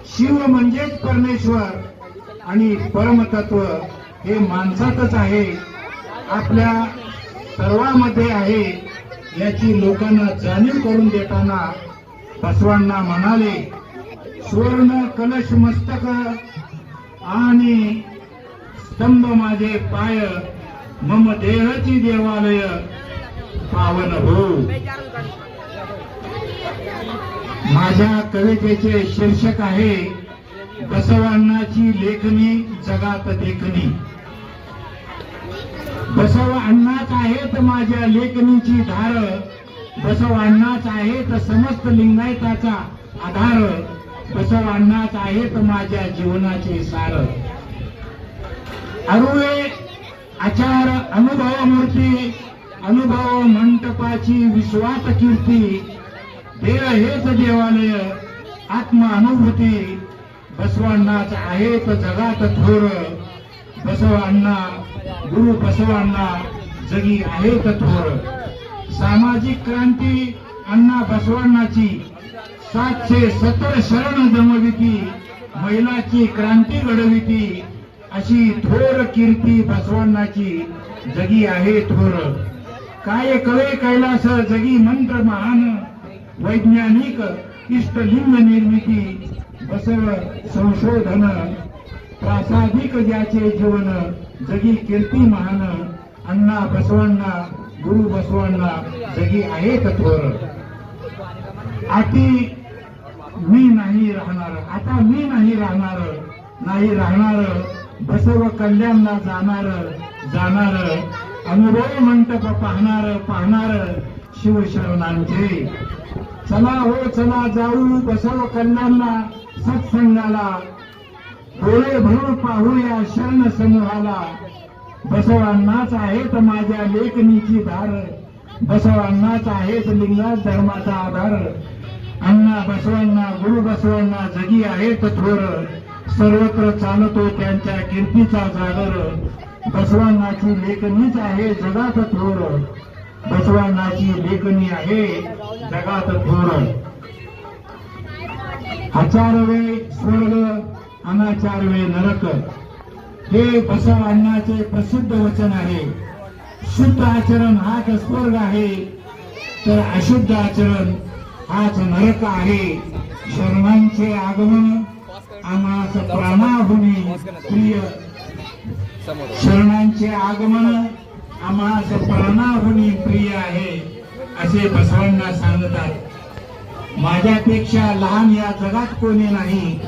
शिव म्हणजेच परमेश्वर आणि परमतत्व हे माणसातच आहे, आपल्या सर्वांमध्ये आहे याची लोकांना जाणीव करून देताना बसवांना म्हणाले, सुवर्ण कलश मस्तक आणि स्तंभ माझे पाय, मम देहची देवालय पावन हो. माझ्या कवितेचे शीर्षक आहे बसवांनाची लेखणी जगात देखणी. बसवांनाच आहेत माझ्या लेखणीची धार, बसवांनाच आहेत समस्त लिंगायताचा आधार, बसवांनाच आहेत माझ्या जीवनाचे सार. अरुळे आचार अनुभव मूर्ती, अनुभव मंटपाची विश्वात कीर्ती, देह हेच देवालय आत्म अनुभूती, बसवांनाच आहेत जगात थोर, बसवांना गुरु बसवांना जगी आहेत थोर. सामाजिक क्रांती अण्णा बसवांनाची, 770 शरण जमविती, महिलाची क्रांती घडविती, अशी थोर कीर्ती बसवांनाची जगी आहे थोर. काय कळे कैलास जगी मंत्र महान, वैज्ञानिक इष्टलिंग निर्मिती, बसव संशोधन प्रासादिक ज्याचे जीवन, जगी कीर्ती महान, अण्णा बसवांना गुरु बसवांना जगी आहेत थोर. मी नाही राहणार, आता मी नाही राहणार, नाही राहणार बसव कल्याणला जाणार, अनुभव मंटप पाहणार शिवशरणांचे. चला हो चला जाऊ बसव कल्याणला सत्संगाला, डोळे भरून पाहूया शरण समूहाला, बसवांनाच आहेत माझ्या लेखणीची धार, बसवांनाच आहेत लिंगात धर्माचा आधार, अण्णा बसवांना गुरु बसवांना जगी आहेत थोर, सर्वत्र चालतो त्यांच्या कीर्तीचा जागर, बसवांनाची लेखणीच आहे जगात थोर, बसवांनाची लेखणी आहे जगात थोर. आचारवे स्वर्ग अनाचारवे नरक, हे बसवांनाचे प्रसिद्ध वचन आहे. शुद्ध आचरण हाच स्वर्ग आहे, तर अशुद्ध आचरण हाच नरक आहे. शरणांचे आगमन आम्हास प्राणाहुनी प्रिय, शरणांचे आगमन आम्हास प्राणाहुनी प्रिय आहे, असे बसवांना सांगतात. माझ्यापेक्षा लहान या जगात कोणी नाही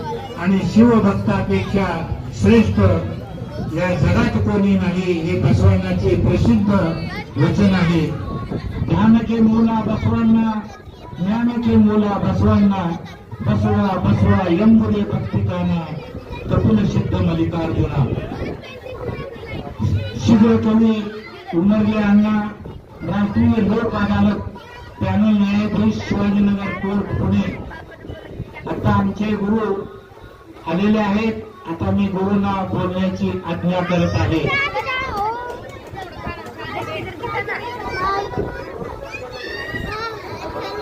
आणि शिवभक्तापेक्षा श्रेष्ठ या जगात कोणी नाही, हे बसवांनाचे प्रसिद्ध वचन आहे. ध्यान के मूला बसवांना, ज्ञान के मूला बसवांना, बसवा बसवा यंबुले भक्तिकाना, कपिल सिद्ध मल्लिकार्जुना. शीघ्र कवी उमरले अण्णा, राष्ट्रीय लोक अदालत पॅनल न्यायाधीश शिवाजीनगर कोर्ट पुणे. आता आमचे गुरु आलेले आहेत. आता मी गुरुंना बोलण्याची आज्ञा करत आहे.